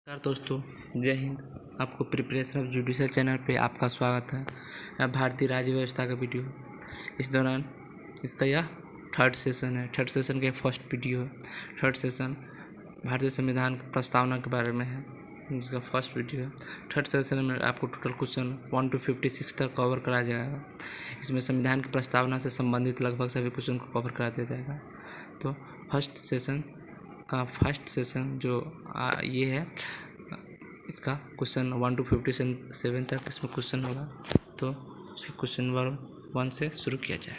नमस्कार दोस्तों, जय हिंद। आपको प्रिपरेशन ऑफ जुडिशल चैनल पे आपका स्वागत है। यह भारतीय राज्य व्यवस्था का वीडियो। इस दौरान इसका यह थर्ड सेशन है। थर्ड सेशन का फर्स्ट वीडियो है। थर्ड सेशन भारतीय संविधान की प्रस्तावना के बारे में है, जिसका फर्स्ट वीडियो है। थर्ड सेशन में आपको टोटल क्वेश्चन 1 to 56 तक कवर करा जाएगा। इसमें संविधान की प्रस्तावना से संबंधित लगभग सभी क्वेश्चन को कवर करा दिया जाएगा। तो फर्स्ट सेशन का फर्स्ट सेशन जो ये है, इसका क्वेश्चन 1 to 57 तक इसमें क्वेश्चन होगा। तो इसके क्वेश्चन नंबर 1 से शुरू किया जाए।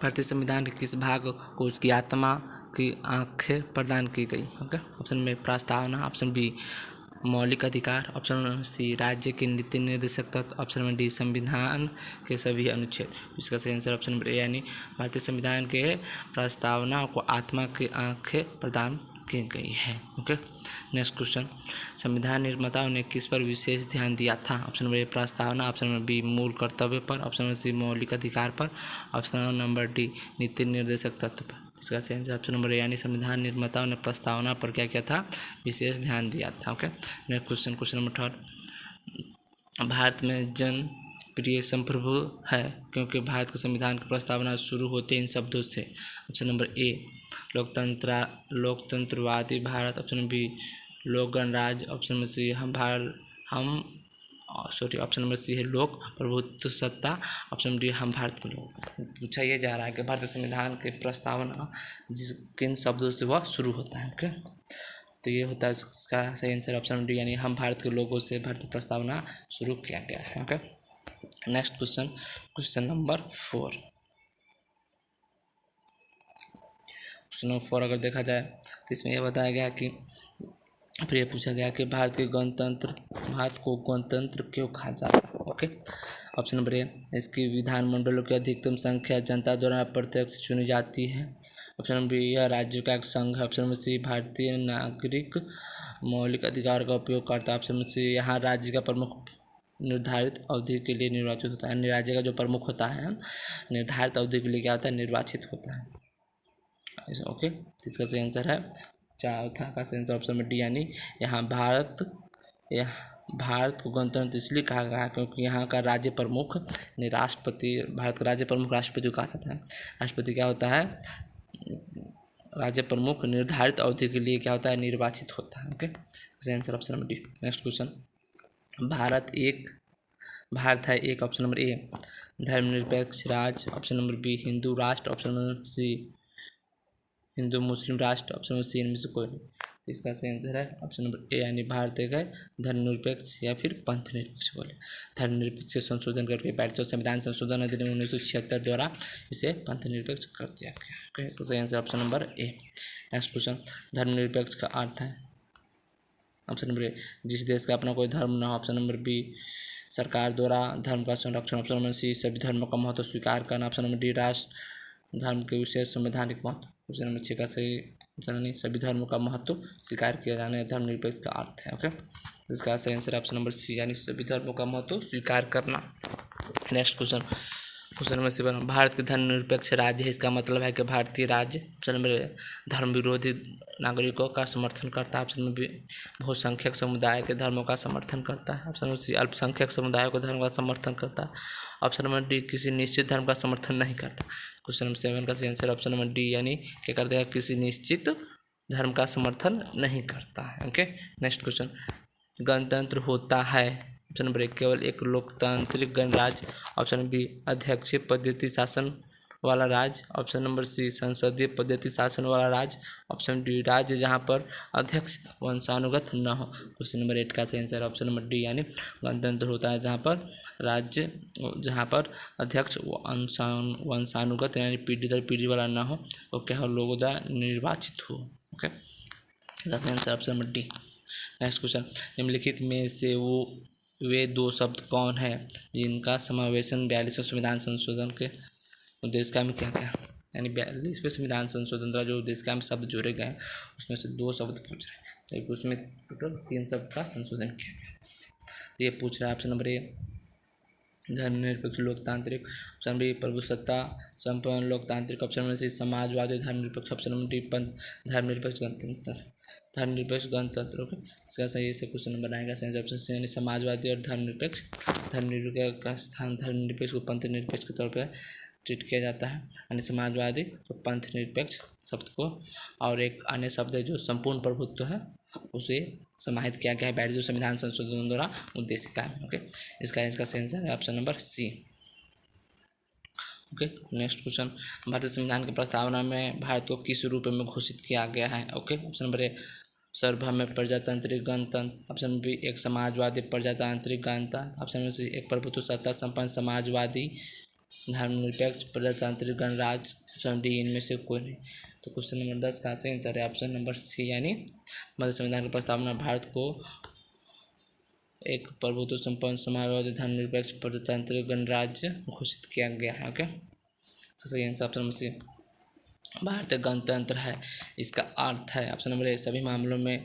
भारतीय संविधान के किस भाग को उसकी आत्मा की आंखें प्रदान की गई? ओके, ऑप्शन में प्रस्तावना, ऑप्शन बी मौलिक अधिकार, ऑप्शन सी राज्य के नीति निर्देशक तत्व, ऑप्शन में डी संविधान के सभी अनुच्छेद। इसका सही आंसर ऑप्शन नंबर ए यानी भारतीय संविधान के प्रस्तावना को आत्मा की आंखें प्रदान की गई है। ओके, नेक्स्ट क्वेश्चन, संविधान निर्माताओं ने किस पर विशेष ध्यान दिया था? ऑप्शन नंबर ए प्रस्तावना, ऑप्शन नंबर बी मूल कर्तव्य पर, ऑप्शन नंबर सी मौलिक अधिकार पर, ऑप्शन नंबर डी नीति निर्देशक तत्व पर। इसका सही आंसर ऑप्शन नंबर ए यानी संविधान निर्माताओं ने प्रस्तावना पर क्या किया था? विशेष ध्यान दिया था। Okay, next question, question number third, Bharat में जन प्रिय संप्रभु है क्योंकि भारत के संविधान की प्रस्तावना शुरू होते इन शब्दों से। ऑप्शन नंबर ए लोकतंत्रवादी भारत, ऑप्शन बी लोक गणराज्य, option number C option number C है लोक प्रभुत्व सत्ता, ऑप्शन डी हम भारत के लोग। पूछा यह जा रहा है कि भारतीय संविधान की प्रस्तावना किन शब्दों से वह शुरू होता है। ओके, तो ये होता है इसका सही आंसर ऑप्शन डी यानी हम भारत के लोगों से भारतीय प्रस्तावना शुरू किया गया है। Okay, next question, question number 4। Question number 4 अगर देखा जाए तो इसमें यह बताया गया कि फिर यह पूछा गया कि भारत को गणतंत्र क्यों कहा जाता है। ओके, ऑप्शन नंबर ए इसकी विधानमंडलों की अधिकतम संख्या जनता द्वारा प्रत्यक्ष चुनी जाती है, ऑप्शन नंबर बी यह राज्य का एक संघ है, ऑप्शन नंबर सी भारतीय नागरिक मौलिक अधिकार का उपयोग करता है, ऑप्शन नंबर सी यहाँ राज्य का प्रमुख निर्धारित अवधि के लिए निर्वाचित होता है। राज्य का जो प्रमुख होता है निर्धारित अवधि के लिए क्या होता है? निर्वाचित होता है। ओके, इसका सही आंसर है चौथा का सही आंसर ऑप्शन में डी यानी यहाँ भारत को गणतंत्र इसलिए कहा गया क्योंकि यहाँ का राज्य प्रमुख यानी राष्ट्रपति, भारत का राज्य प्रमुख राष्ट्रपति को कहा जाता है। राष्ट्रपति क्या होता है? राज्य प्रमुख निर्धारित अवधि के लिए क्या होता है? निर्वाचित होता है। ओके, सही answer option number D. Next question, Bharat है एक, ऑप्शन नंबर ए धर्मनिरपेक्ष राज्य, ऑप्शन नंबर बी हिंदू राष्ट्र, ऑप्शन नंबर सी हिंदू मुस्लिम राष्ट्र, ऑप्शन नंबर सी इनमें से कोई नहीं। तो इसका सही आंसर है ऑप्शन नंबर ए यानी भारत एक है धर्मनिरपेक्ष या फिर पंथ निरपेक्ष बोले। धर्मनिरपेक्ष के संशोधन करके 42वां संविधान संशोधन अधिनियम 1976 द्वारा इसे पंथ निरपेक्ष कर दिया गया। इसका सही आंसर ऑप्शन नंबर ए। नेक्स्ट क्वेश्चन, धर्मनिरपेक्ष का अर्थ है ऑप्शन नंबर ए जिस देश का अपना कोई धर्म न हो, ऑप्शन नंबर बी सरकार द्वारा धर्म का संरक्षण, ऑप्शन नंबर सी सभी धर्मों का महत्व स्वीकार करना, ऑप्शन नंबर डी राष्ट्र धर्म के विशेष संवैधानिक महत्व। क्वेश्चन नंबर 6 का सही आंसर नहीं सभी धर्मों का महत्व स्वीकार किया जाना धर्मनिरपेक्ष का अर्थ है। ओके, इसका सही आंसर ऑप्शन नंबर सी यानी सभी धर्मों का महत्व स्वीकार करना। Next question, question number 7, Bharat के धर्मनिरपेक्ष राज्य है इसका मतलब है कि भारतीय राज्य ऑप्शन नंबर धर्म विरोधी नागरिकों का समर्थन करता है, ऑप्शन नंबर बी बहुसंख्यक समुदाय के धर्मों का समर्थन करता है, ऑप्शन नंबर सी अल्पसंख्यक समुदायों के धर्म का समर्थन करता है, ऑप्शन नंबर डी किसी निश्चित धर्म का समर्थन नहीं करता। क्वेश्चन नंबर 7 का सही आंसर ऑप्शन नंबर डी यानी क्या करता है? किसी निश्चित धर्म का समर्थन नहीं करता है। ओके, नेक्स्ट क्वेश्चन, गणतंत्र होता है ऑप्शन नंबर ए केवल एक लोकतांत्रिक गणराज्य, ऑप्शन बी अध्यक्षीय पद्धति शासन वाला राज्य, ऑप्शन नंबर सी संसदीय पद्धति शासन वाला राज्य, ऑप्शन डी राज्य जहां पर अध्यक्ष वंशानुगत न हो। क्वेश्चन नंबर 8 का सही आंसर ऑप्शन नंबर डी यानी गणतंत्र होता है जहां पर अध्यक्ष वंशानुगत यानी पीढ़ी दर पीढ़ी वाला न हो, वो क्या हो? लोगों द्वारा निर्वाचित हो। ओके, सही answer option number D. Next question, निम्नलिखित में से वे दो शब्द कौन है जिनका समावेशन 42वें संविधान संशोधन के उद्देश्य में किया गया? यानी 42वें संविधान संशोधन द्वारा जो उद्देश्य में शब्द जोड़े गए उसमें से दो शब्द पूछ रहे हैं, तो उसमें टोटल 3 शब्द का संशोधन किया गया। तो ये पूछ रहा है ऑप्शन नंबर ए धर्मनिरपेक्ष लोकतांत्रिक, ऑप्शन बी प्रभुसत्ता संपन्न लोकतांत्रिक, ऑप्शन नंबर सी समाजवादी धर्मनिरपेक्ष, ऑप्शन नंबर डी पंथ धर्मनिरपेक्ष गणतंत्र धर्मनिरपेक्ष गणतंत्र। ओके, इसका सही से क्वेश्चन नंबर आएगा सेंस ऑप्शन सी यानी समाजवादी और धर्मनिरपेक्ष। धर्मनिरपेक्ष का स्थान धर्मनिरपेक्ष को पंथ निरपेक्ष के तौर पर ट्रीट किया जाता है, यानी समाजवादी तो पंथ निरपेक्ष शब्द को, और एक अन्य शब्द है जो संपूर्ण प्रभुत्व है उसे समाहित किया गया है भारतीय संविधान संशोधन द्वारा उद्देशिका में। ओके, इसका सेंसर है option number C. Okay, next question, भारतीय संविधान की प्रस्तावना में भारत को किस रूप में घोषित किया गया है? ओके, ऑप्शन नंबर ए सार्वभौम प्रजातांत्रिक गणतंत्र, ऑप्शन बी एक समाजवादी प्रजातांत्रिक गणतंत्र, ऑप्शन नंबर सी एक प्रभुत्व सत्ता संपन्न समाजवादी धर्मनिरपेक्ष प्रजातांत्रिक गणराज्य, ऑप्शन डी इनमें से कोई नहीं। तो क्वेश्चन नंबर 10 का सही आंसर है ऑप्शन नंबर सी यानी भारतीय संविधान की प्रस्तावना भारत को एक प्रभुत्व संपन्न समाजवादी धर्मनिरपेक्ष प्रजातांत्रिक गणराज्य घोषित किया गया है। ओके, तो सही आंसर ऑप्शन नंबर सी भारतीय गणतंत्र है। इसका अर्थ है ऑप्शन नंबर ए सभी मामलों में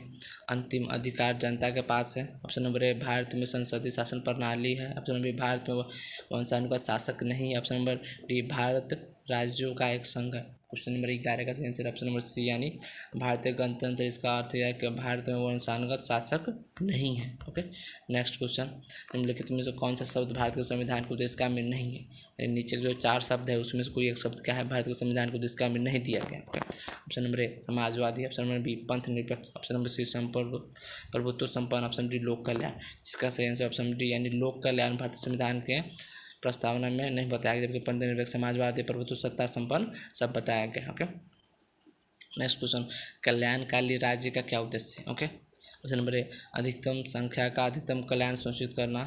अंतिम अधिकार जनता के पास है, ऑप्शन नंबर ए भारत में संसदीय शासन प्रणाली है, ऑप्शन नंबर बी भारत में वंशानुगत शासक नहीं है, ऑप्शन नंबर डी भारत राज्यों का एक संघ है। क्वेश्चन नंबर 11 का सही आंसर ऑप्शन नंबर सी यानी भारतीय गणतंत्र। इसका अर्थ यह है कि भारत में वंशानुगत शासक नहीं है। ओके, नेक्स्ट क्वेश्चन, निम्नलिखित में से कौन सा शब्द भारत के संविधान को उद्देश्य में नहीं है? नीचे जो 4 शब्द है उसमें से कोई एक शब्द क्या है भारत के संविधान को उद्देश्य में नहीं दिया गया? ओके, ऑप्शन नंबर ए समाजवादी, ऑप्शन नंबर बी पंथ निरपेक्ष, ऑप्शन नंबर सी प्रभुत्व संपन्न, ऑप्शन डी लोक कल्याण। जिसका सही आंसर ऑप्शन डी यानी लोक कल्याण भारतीय संविधान के प्रस्तावना में नहीं बताया गया, जबकि पंथ निरपेक्ष समाजवादी प्रभुत्व सत्ता संपन्न सब बताया गया। ओके, नेक्स्ट क्वेश्चन, कल्याणकारी राज्य का क्या उद्देश्य है? ओके, ऑप्शन नंबर ए अधिकतम संख्या का अधिकतम कल्याण सुनिश्चित करना,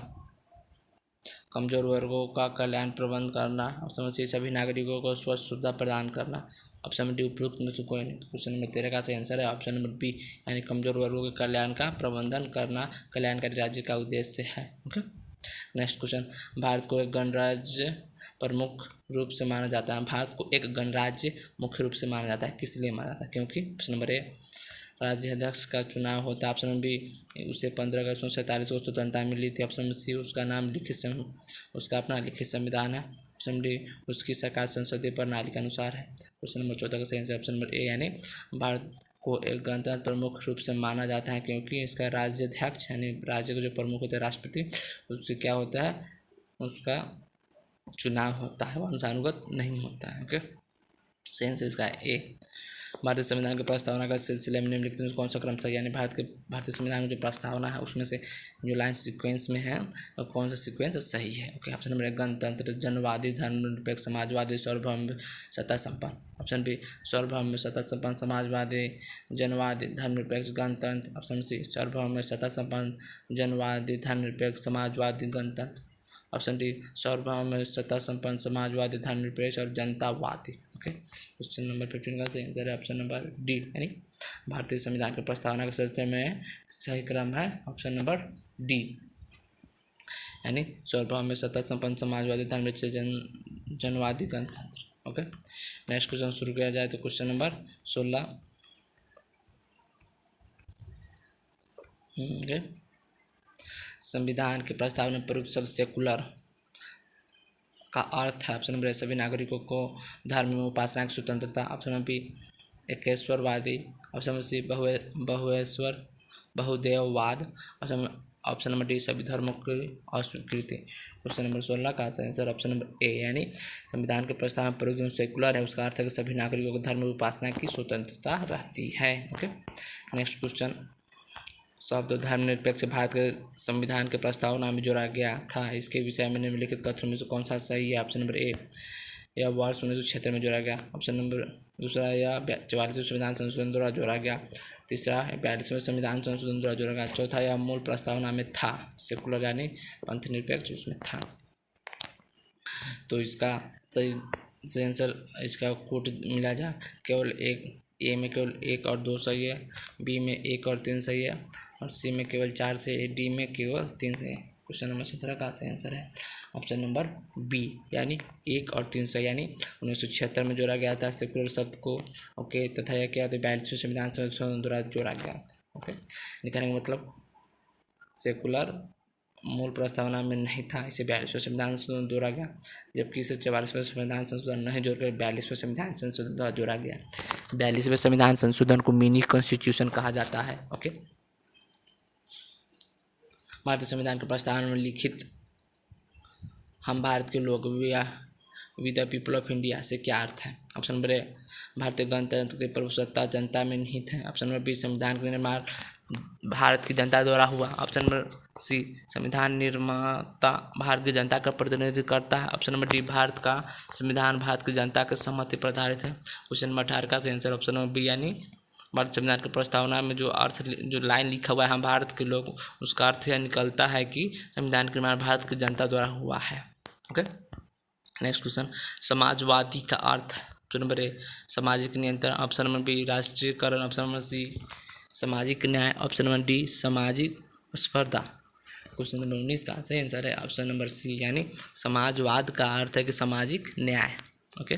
कमजोर वर्गों का कल्याण प्रबंध करना, ऑप्शन नंबर सी सभी नागरिकों को स्वच्छ सुविधा प्रदान करना, ऑप्शन नंबर डी उपयुक्त में से कोई नहीं। क्वेश्चन नंबर 13 का सही आंसर है ऑप्शन नंबर बी यानी कमजोर वर्गों के कल्याण का प्रबंधन करना कल्याणकारी राज्य का उद्देश्य है। ओके, नेक्स्ट क्वेश्चन, भारत को एक गणराज्य प्रमुख रूप से माना जाता है। भारत को एक गणराज्य मुख्य रूप से माना जाता है, किस लिए माना जाता है? क्योंकि ऑप्शन नंबर ए राज्य अध्यक्ष का चुनाव होता है, ऑप्शन नंबर बी उसे 15 अगस्त 1947 को स्वतंत्रता मिली थी, ऑप्शन नंबर सी उसका नाम उसका अपना लिखित संविधान है, ऑप्शन नंबर डी उसकी सरकार संसदीय प्रणाली के अनुसार है। क्वेश्चन नंबर 14 का सही आंसर ऑप्शन नंबर ए यानी भारत को एक गणतंत्र प्रमुख रूप से माना जाता है क्योंकि इसका राज्याध्यक्ष यानी राज्य के जो प्रमुख होते हैं राष्ट्रपति उससे क्या होता है उसका चुनाव होता है, वंशानुगत नहीं होता है। ओके, सही आंसर इसका ए। भारतीय संविधान की प्रस्तावना का सिलसिले में निम्नलिखित में कौन सा क्रम सही यानी भारतीय संविधान की जो प्रस्तावना है उसमें से जो लाइन सीक्वेंस में है और कौन सा सीक्वेंस सही है? ओके, ऑप्शन नंबर 1 गणतंत्र जनवादी धर्मनिरपेक्ष समाजवादी सार्वभौम सत्ता संपन्न, ऑप्शन बी सार्वभौम सत्ता संपन्न समाजवादी जनवादी धर्मनिरपेक्ष गणतंत्र, ऑप्शन सी सार्वभौम सत्ता संपन्न जनवादी धर्मनिरपेक्ष समाजवादी गणतंत्र, ऑप्शन डी सार्वभौम सत्ता संपन्न समाजवादी धर्मनिरपेक्ष और जनतावादी। ओके, क्वेश्चन नंबर 15 का सही आंसर है ऑप्शन नंबर डी यानी भारतीय संविधान की प्रस्तावना के सिलसिले में सही क्रम है ऑप्शन नंबर डी यानी सार्वभौम सत्ता संपन्न समाजवादी धर्मनिरपेक्ष जनवादी गणतंत्र। ओके, नेक्स्ट क्वेश्चन शुरू किया जाए तो क्वेश्चन नंबर 16। ओके, संविधान के प्रस्तावना में प्रयुक्त शब्द सेकुलर का अर्थ है ऑप्शन नंबर सभी नागरिकों को धर्म में उपासना की स्वतंत्रता, ऑप्शन नंबर बी एकेश्वरवादी, ऑप्शन नंबर सी बहुएश्वर बहुदेववाद, ऑप्शन नंबर डी सभी धर्मों की अस्वीकृति। क्वेश्चन नंबर 16 का आंसर ऑप्शन नंबर ए यानी संविधान के प्रस्ताव में प्रयुक्त जो सेकुलर है उसका अर्थ है कि सभी नागरिकों को धर्म में उपासना की स्वतंत्रता रहती है। ओके, नेक्स्ट क्वेश्चन, शब्द धर्मनिरपेक्ष भारत के संविधान के प्रस्तावना में जोड़ा गया था, इसके विषय में निम्नलिखित कथनों में से कौन सा सही है? ऑप्शन नंबर ए यह वर्ष 1976 में जोड़ा गया, ऑप्शन नंबर दूसरा यह 44वें संविधान संशोधन द्वारा जोड़ा गया, तीसरा 42वें संविधान संशोधन द्वारा जोड़ा गया, चौथा यह मूल प्रस्तावना में था सेकुलर यानी पंथ निरपेक्ष उसमें था। तो इसका सही आंसर इसका कोट मिला जा केवल एक ए में केवल 1 और 2 सही है, बी में 1 और 3 सही है और सी में केवल 4 से है, डी में केवल 3 से है। क्वेश्चन नंबर 17 का सही आंसर है ऑप्शन नंबर बी यानी 1 और 3 सही यानी 1976 में जोड़ा गया था सेकुलर शब्द को। ओके, तथा यह क्या 42वें संविधान संशोधन द्वारा जोड़ा गया। ओके, लिखने का मतलब सेकुलर मूल प्रस्तावना में नहीं था, इसे 42वें संविधान संशोधन जोड़ा गया, जबकि इसे 44वें संविधान संशोधन नहीं जोड़कर 42वें संविधान संशोधन द्वारा जोड़ा गया। 42वें संविधान संशोधन को मिनी कॉन्स्टिट्यूशन कहा जाता है। ओके, भारतीय संविधान के प्रस्तावना में लिखित हम भारत के लोग we the people of India से क्या अर्थ है? ऑप्शन नंबर ए, भारतीय गणतंत्र की प्रभुसत्ता जनता में निहित है। ऑप्शन नंबर बी, संविधान का निर्माण भारत की जनता द्वारा हुआ। ऑप्शन नंबर सी, संविधान निर्माता भारत की जनता का प्रतिनिधित्व करता है। ऑप्शन नंबर डी, भारत का संविधान भारत की जनता के सहमति पर आधारित है। क्वेश्चन नंबर 18 का सही आंसर ऑप्शन नंबर बी, यानी भारतीय संविधान की प्रस्तावना में जो अर्थ, जो लाइन लिखा हुआ है हम भारत के लोग, उसका अर्थ यह निकलता है कि संविधान का निर्माण भारत की जनता द्वारा हुआ है। ओके, नेक्स्ट क्वेश्चन, समाजवादी का अर्थ। ऑप्शन नंबर ए, सामाजिक नियंत्रण। ऑप्शन नंबर बी, राष्ट्रीयकरण। ऑप्शन नंबर सी, सामाजिक न्याय। ऑप्शन नंबर डी, सामाजिक स्पर्धा। क्वेश्चन नंबर 19 का सही आंसर है ऑप्शन नंबर सी, यानी समाजवाद का अर्थ है कि सामाजिक न्याय। ओके,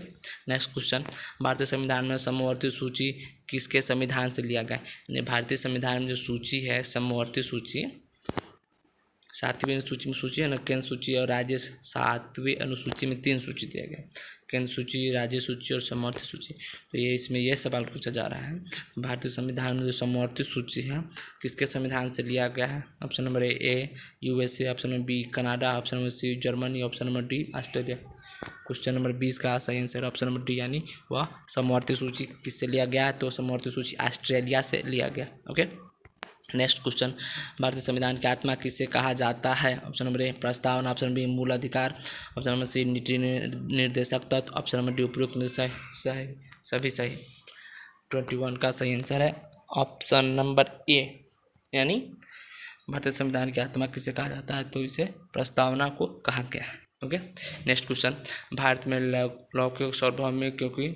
नेक्स्ट क्वेश्चन, भारतीय संविधान में समवर्ती सूची किसके संविधान से लिया गया? यानी भारतीय संविधान में जो सूची है, समवर्ती सूची, 7वीं अनुसूची में सूची है ना, केंद्र सूची और राज्य, 7वीं अनुसूची में 3 सूची दिया गया, केंद्र सूची, राज्य सूची और समवर्ती सूची। तो ये इसमें यह सवाल पूछा जा रहा है, भारतीय संविधान में जो समवर्ती सूची है किसके संविधान से लिया गया है? Option number A USA, option number B Canada, option number C Germany, option number D Australia. Question number 20 का सही आंसर ऑप्शन नंबर डी, यानी वह समवर्ती सूची किससे लिया गया है? तो समवर्ती सूची ऑस्ट्रेलिया से लिया गया। ओके, नेक्स्ट क्वेश्चन, भारतीय संविधान की आत्मा किसे कहा जाता है? ऑप्शन नंबर ए, प्रस्तावना। ऑप्शन नंबर बी, मूल अधिकार। ऑप्शन नंबर सी, नीति निर्देशक तत्व। ऑप्शन नंबर डी, उपयुक्त सभी सही। 21 का सही आंसर है ऑप्शन नंबर ए, यानी भारतीय संविधान की आत्मा किसे कहा जाता है? तो इसे प्रस्तावना को कहा गया है। ओके, नेक्स्ट क्वेश्चन, भारत में लौकिक सार्वभौमिक क्योंकि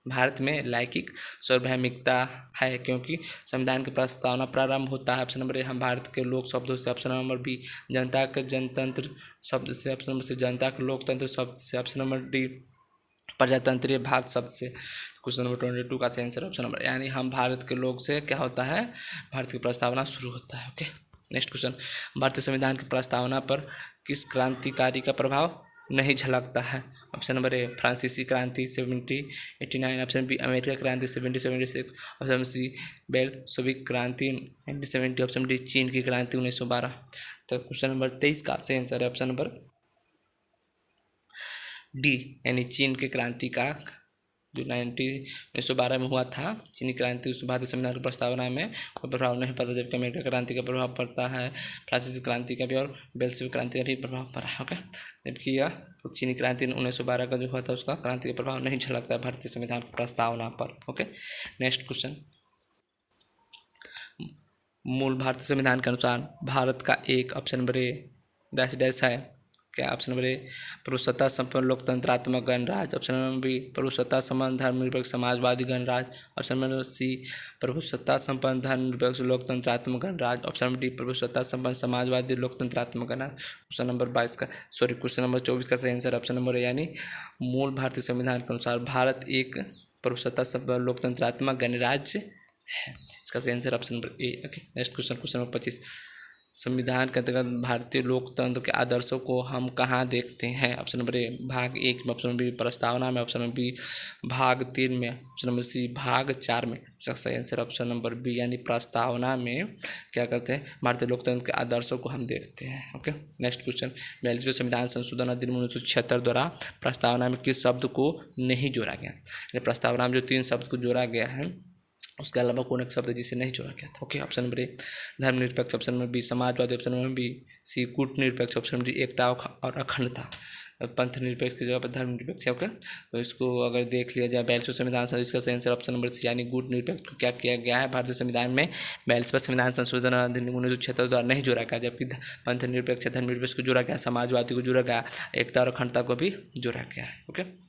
भारत में लैंगिक सार्वभौमिकता है क्योंकि संविधान की प्रस्तावना प्रारंभ होता है। ऑप्शन नंबर ए, हम भारत के लोक शब्दों से। ऑप्शन नंबर बी, जनता के जनतंत्र शब्द से। ऑप्शन नंबर सी, जनता के लोकतंत्र शब्द से। ऑप्शन नंबर डी, प्रजातंत्रीय भारत शब्द से। क्वेश्चन नंबर 22 का आंसर ऑप्शन नंबर, यानी हम भारत के लोग से क्या होता है? भारत की प्रस्तावना शुरू होता है। ओके, नेक्स्ट क्वेश्चन, भारतीय संविधान की प्रस्तावना पर किस क्रांतिकारी का प्रभाव नहीं झलकता है? ऑप्शन नंबर ए, फ्रांसीसी क्रांति 1789। ऑप्शन बी, अमेरिका क्रांति 1776। ऑप्शन सी, बेल्शेविक क्रांति 1970। ऑप्शन डी, चीन की क्रांति 1912। तो क्वेश्चन नंबर 23 का सही आंसर है ऑप्शन नंबर डी, यानी चीन की क्रांति का जो 1912 में हुआ था, चीनी क्रांति, उस भारतीय संविधान की प्रस्तावना में कोई प्रभाव नहीं पड़ता, जबकि अमेरिका क्रांति का प्रभाव पड़ता है, फ्रांसीसी क्रांति का भी और बेल्शेविक क्रांति का भी प्रभाव पड़ा है। ओके, जबकि यह चीनी क्रांति 1912 का जो हुआ था उसका क्रांति का प्रभाव नहीं झलकता है भारतीय संविधान की प्रस्तावना पर। ओके, नेक्स्ट क्वेश्चन, मूल भारतीय संविधान के अनुसार भारत का एक, ऑप्शन नंबर ए डैश डैश है क्या? ऑप्शन नंबर ए, प्रभुसत्ता संपन्न लोकतंत्रात्मक गणराज्य। ऑप्शन नंबर बी, प्रभुसत्ता संपन्न धर्मनिरपेक्ष समाजवादी गणराज्य। ऑप्शन नंबर सी, प्रभुसत्ता संपन्न धर्मनिरपेक्ष लोकतंत्रात्मक गणराज्य। ऑप्शन नंबर डी, प्रभुसत्ता संपन्न समाजवादी लोकतंत्रात्मक गणराज्य। क्वेश्चन नंबर 22 का क्वेश्चन नंबर 24 का सही आंसर ऑप्शन नंबर ए, यानी मूल भारतीय संविधान के अनुसार भारत एक प्रभुसत्ता संपन्न लोकतंत्रात्मक गणराज्य है। इसका सही आंसर ऑप्शन नंबर ए। ओके, नेक्स्ट क्वेश्चन नंबर 25, संविधान के अंतर्गत भारतीय लोकतंत्र के आदर्शों को हम कहाँ देखते हैं? ऑप्शन नंबर ए, भाग 1 में। ऑप्शन नंबर बी, प्रस्तावना में। ऑप्शन नंबर बी, भाग 3 में। ऑप्शन नंबर सी, भाग 4 में। इसका सही आंसर ऑप्शन नंबर बी, यानी प्रस्तावना में क्या करते हैं? भारतीय लोकतंत्र के आदर्शों को हम देखते हैं। ओके, नेक्स्ट क्वेश्चन, 42वें संविधान संशोधन अधिनियम 1976 द्वारा प्रस्तावना में किस शब्द को नहीं जोड़ा गया? प्रस्तावना में जो 3 शब्द को जोड़ा गया है उसके अलावा कौन एक शब्द जिसे नहीं जोड़ा गया था? ओके, ऑप्शन नंबर ए, धर्मनिरपेक्ष। ऑप्शन नंबर बी, समाजवादी। ऑप्शन नंबर बी, सी, कूटनिरपेक्ष। ऑप्शन नंबर डी, एकता और अखंडता। पंथ निरपेक्ष की जगह पर धर्मनिरपेक्ष। ओके, तो इसको अगर देख लिया जाए 42वें संविधान संशोधन, इसका सही आंसर ऑप्शन नंबर सी, यानी गुट निरपेक्ष को क्या किया गया है? भारतीय संविधान में 42वें संविधान संशोधन अधिनियम 1976 द्वारा नहीं जोड़ा गया, जबकि पंथ निरपेक्ष, धर्मनिरपेक्ष को जोड़ा गया, समाजवादी को जोड़ा गया, एकता और अखंडता को भी जोड़ा गया है। ओके,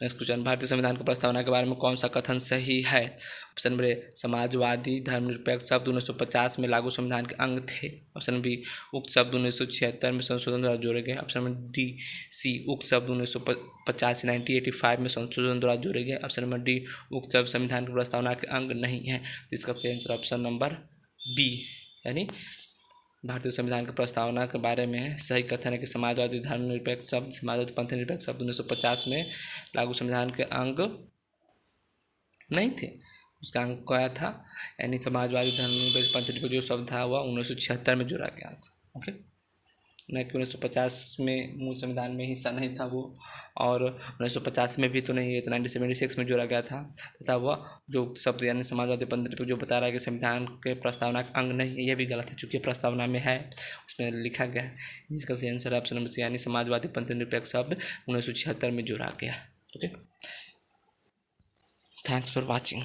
नेक्स्ट क्वेश्चन, भारतीय संविधान की प्रस्तावना के बारे में कौन सा कथन सही है? ऑप्शन नंबर ए, समाजवादी धर्मनिरपेक्ष शब्द 1950 में लागू संविधान के अंग थे। ऑप्शन बी, उक्त शब्द 1976 में संशोधन द्वारा जोड़े गए। ऑप्शन नंबर डी, सी, उक्त शब्द 1985 में संशोधन द्वारा जोड़े गए। ऑप्शन नंबर डी, उक्त शब्द संविधान की प्रस्तावना के अंग नहीं है। तो इसका सही आंसर ऑप्शन नंबर बी, यानी भारतीय संविधान की प्रस्तावना के बारे में सही कथन है कि समाजवादी धर्मनिरपेक्ष शब्द, समाजवादी पंथ निरपेक्ष शब्द 1950 में लागू संविधान के अंग नहीं थे। उसका अंग क्या था, यानी समाजवादी धर्मनिरपेक्ष पंथ निरपेक्ष जो शब्द था वह 1976 में जोड़ा गया था। ओके, न कि 1950 में मूल संविधान में हिस्सा नहीं था वो, और 1950 में भी तो नहीं है, तो 1976 में जोड़ा गया था तथा वह जो शब्द यानी समाजवादी पंथ निरपेक्ष जो बता रहा है कि संविधान के प्रस्तावना का अंग नहीं है, यह भी गलत है, चूँकि प्रस्तावना में है, उसमें लिखा गया है। जिसका सही आंसर है ऑप्शन नंबर सी, यानी समाजवादी पंथ निरपेक्ष शब्द 1976 में जोड़ा गया। Okay, thanks for watching.